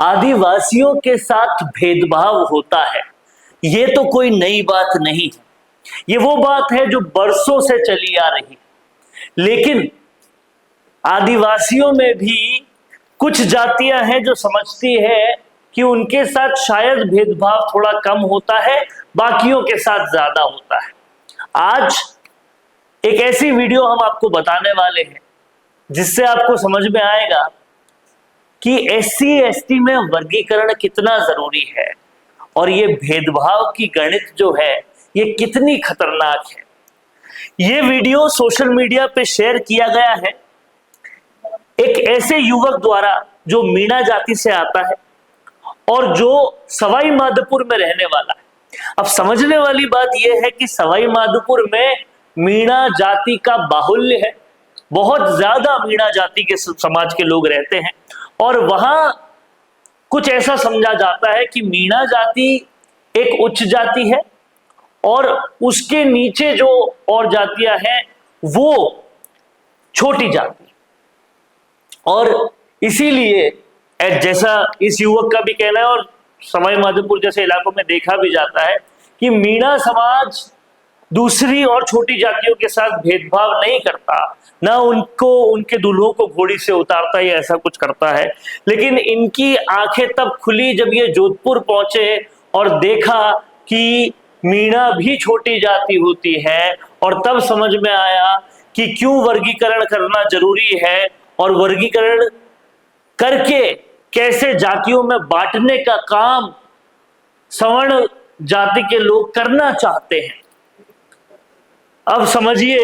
आदिवासियों के साथ भेदभाव होता है, ये तो कोई नई बात नहीं है। ये वो बात है जो बरसों से चली आ रही है। लेकिन आदिवासियों में भी कुछ जातियां हैं जो समझती है कि उनके साथ शायद भेदभाव थोड़ा कम होता है, बाकियों के साथ ज्यादा होता है। आज एक ऐसी वीडियो हम आपको बताने वाले हैं जिससे आपको समझ में आएगा कि एससी एसटी में वर्गीकरण कितना जरूरी है और ये भेदभाव की गणित जो है ये कितनी खतरनाक है। ये वीडियो सोशल मीडिया पे शेयर किया गया है एक ऐसे युवक द्वारा जो मीणा जाति से आता है और जो सवाई माधोपुर में रहने वाला है। अब समझने वाली बात यह है कि सवाई माधोपुर में मीणा जाति का बाहुल्य है, बहुत ज्यादा मीणा जाति के समाज के लोग रहते हैं और वहां कुछ ऐसा समझा जाता है कि मीणा जाति एक उच्च जाति है और उसके नीचे जो और जातियां हैं वो छोटी जाति। और इसीलिए जैसा इस युवक का भी कहना है और सवाई माधोपुर जैसे इलाकों में देखा भी जाता है कि मीणा समाज दूसरी और छोटी जातियों के साथ भेदभाव नहीं करता, ना उनको उनके दूल्हों को घोड़ी से उतारता या ऐसा कुछ करता है। लेकिन इनकी आंखें तब खुली जब ये जोधपुर पहुंचे और देखा कि मीणा भी छोटी जाति होती है और तब समझ में आया कि क्यों वर्गीकरण करना जरूरी है और वर्गीकरण करके कैसे जातियों में बांटने का काम सवर्ण जाति के लोग करना चाहते हैं। अब समझिए,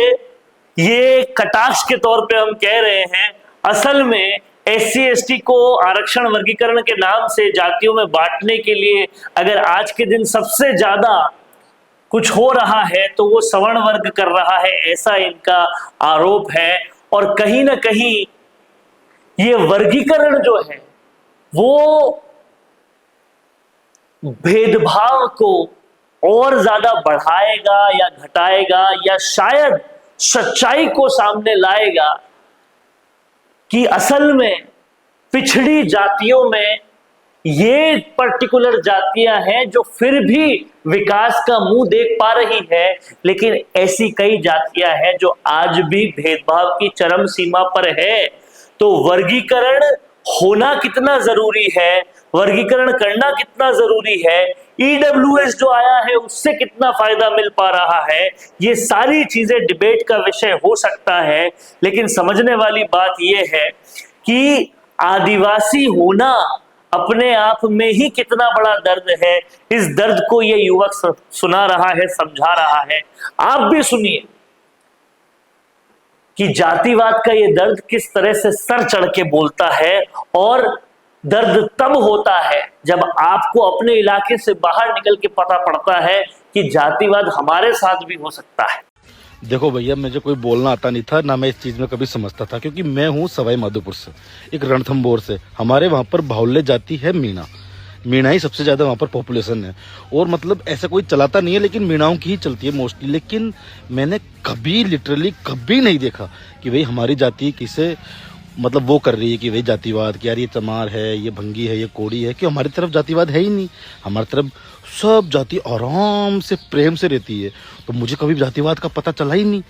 ये कटाक्ष के तौर पे हम कह रहे हैं, असल में एससी एसटी को आरक्षण वर्गीकरण के नाम से जातियों में बांटने के लिए अगर आज के दिन सबसे ज्यादा कुछ हो रहा है तो वो सवर्ण वर्ग कर रहा है, ऐसा इनका आरोप है। और कहीं ना कहीं ये वर्गीकरण जो है वो भेदभाव को और ज्यादा बढ़ाएगा या घटाएगा या शायद सच्चाई को सामने लाएगा कि असल में पिछड़ी जातियों में ये पर्टिकुलर जातियां हैं जो फिर भी विकास का मुंह देख पा रही है, लेकिन ऐसी कई जातियां हैं जो आज भी भेदभाव की चरम सीमा पर है। तो वर्गीकरण होना कितना जरूरी है, वर्गीकरण करना कितना जरूरी है, ईडब्ल्यूएस जो आया है उससे कितना फायदा मिल पा रहा है, ये सारी चीजें डिबेट का विषय हो सकता है। लेकिन समझने वाली बात यह है कि आदिवासी होना अपने आप में ही कितना बड़ा दर्द है। इस दर्द को ये युवक सुना रहा है, समझा रहा है। आप भी सुनिए कि जातिवाद का ये दर्द किस तरह से सर चढ़ के बोलता है। और दर्द तब होता है जब आपको अपने इलाके से बाहर निकल के पता पड़ता है कि जातिवाद हमारे साथ भी हो सकता है। देखो भैया, मुझे कोई बोलना आता नहीं था, ना मैं इस चीज़ में कभी समझता था, क्योंकि मैं हूँ सवाई माधोपुर से, एक रणथंभौर से। हमारे वहाँ पर बाहुल्य जाति है मीणा। मीणा ही सबसे ज़्यादा वहाँ पर पॉपुलेशन है और मतलब ऐसा कोई चलाता नहीं है, लेकिन मीणाओं की ही चलती है मोस्टली। लेकिन मैंने कभी लिटरली कभी नहीं देखा कि भाई हमारी जाति किसे मतलब वो कर रही है कि भाई जातिवाद, कि यार ये चमार है, ये भंगी है, ये कोड़ी है। कि हमारी तरफ जातिवाद है ही नहीं। हमारी तरफ सब जाति आराम से प्रेम से रहती है। तो मुझे कभी जातिवाद का पता चला ही नहीं।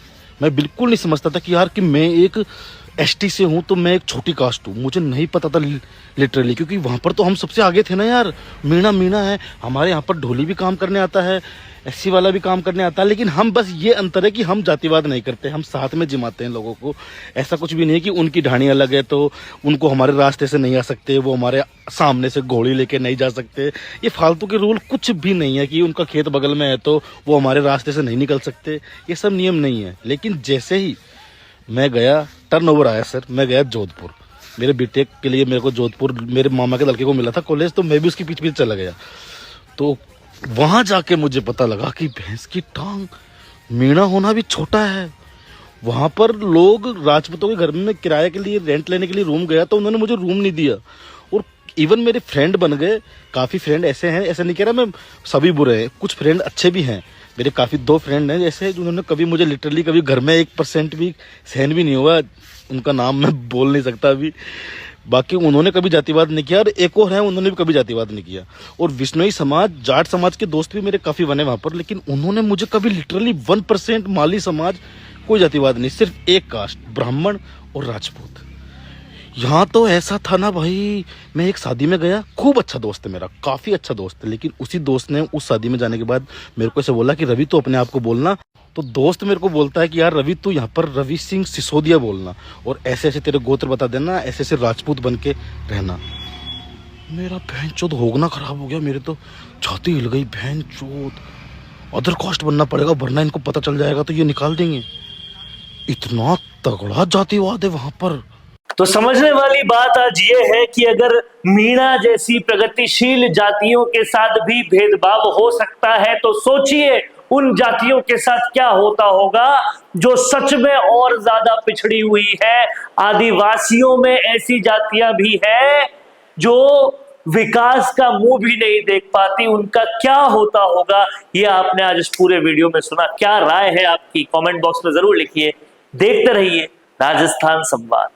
मैं बिल्कुल नहीं समझता था कि यार कि मैं एक एसटी से हूँ तो मैं एक छोटी कास्ट हूँ। मुझे नहीं पता था लिटरली, क्योंकि वहाँ पर तो हम सबसे आगे थे ना यार। मीणा मीणा है, हमारे यहाँ पर ढोली भी काम करने आता है, एससी वाला भी काम करने आता है। लेकिन हम बस ये अंतर है कि हम जातिवाद नहीं करते, हम साथ में जिमाते हैं लोगों को। ऐसा कुछ भी नहीं है कि उनकी ढाणी अलग है तो उनको हमारे रास्ते से नहीं आ सकते, वो हमारे सामने से घोड़ी लेके नहीं जा सकते। ये फालतू के रूल कुछ भी नहीं है कि उनका खेत बगल में है तो वो हमारे रास्ते से नहीं निकल सकते। ये सब नियम नहीं है। लेकिन जैसे ही मैं गया, टर्नओवर आया सर, मैं गया जोधपुर। मेरे बीटेक के लिए मेरे को जोधपुर मेरे मामा के लड़के को मिला था कॉलेज, तो मैं भी उसके पीछे पीछे चला गया। तो वहां जाके मुझे पता लगा कि भैंस की टांग, मीणा होना भी छोटा है। वहां पर लोग राजपूतों के घर में किराए के लिए रेंट लेने के लिए रूम गया तो उन्होंने मुझे रूम नहीं दिया। और इवन मेरे फ्रेंड बन गए, काफ़ी फ्रेंड ऐसे हैं, ऐसे नहीं कह रहा मैं सभी बुरे हैं, कुछ फ्रेंड अच्छे भी हैं। मेरे काफ़ी 2 फ्रेंड हैं जैसे जिन्होंने कभी मुझे लिटरली कभी घर में 1% भी सहन भी नहीं हुआ। उनका नाम मैं बोल नहीं सकता अभी, बाकी उन्होंने कभी जातिवाद नहीं किया, और एक और है उन्होंने भी कभी जातिवाद नहीं किया। और विश्नोई समाज, जाट समाज के दोस्त भी मेरे काफी बने वहां पर, लेकिन उन्होंने मुझे कभी लिटरली 1% माली समाज, कोई जातिवाद नहीं, सिर्फ एक कास्ट, ब्राह्मण और राजपूत। यहाँ तो ऐसा था ना भाई, मैं एक शादी में गया, खूब अच्छा दोस्त है मेरा, काफी अच्छा दोस्त है, लेकिन उसी दोस्त ने उस शादी में जाने के बाद मेरे को ऐसे बोला कि रवि तो अपने आप को बोलना। तो दोस्त मेरे को बोलता है कि यार रवि तू यहाँ पर रवि सिंह सिसोदिया बोलना, और ऐसे ऐसे तेरे गोत्र बता देना, ऐसे ऐसे राजपूत बन के रहना। मेरा बहन चोद होगना खराब हो गया, मेरे तो छाती हिल गई। बहन चोद, अदर कास्ट बनना पड़ेगा वरना इनको पता चल जाएगा तो ये निकाल देंगे। इतना तगड़ा जातिवाद है वहां पर। तो समझने वाली बात आज ये है कि अगर मीणा जैसी प्रगतिशील जातियों के साथ भी भेदभाव हो सकता है, तो सोचिए उन जातियों के साथ क्या होता होगा जो सच में और ज्यादा पिछड़ी हुई है। आदिवासियों में ऐसी जातियां भी हैं जो विकास का मुंह भी नहीं देख पाती, उनका क्या होता होगा ये आपने आज इस पूरे वीडियो में सुना। क्या राय है आपकी, कमेंट बॉक्स में जरूर लिखिए। देखते रहिए राजस्थान संवाद।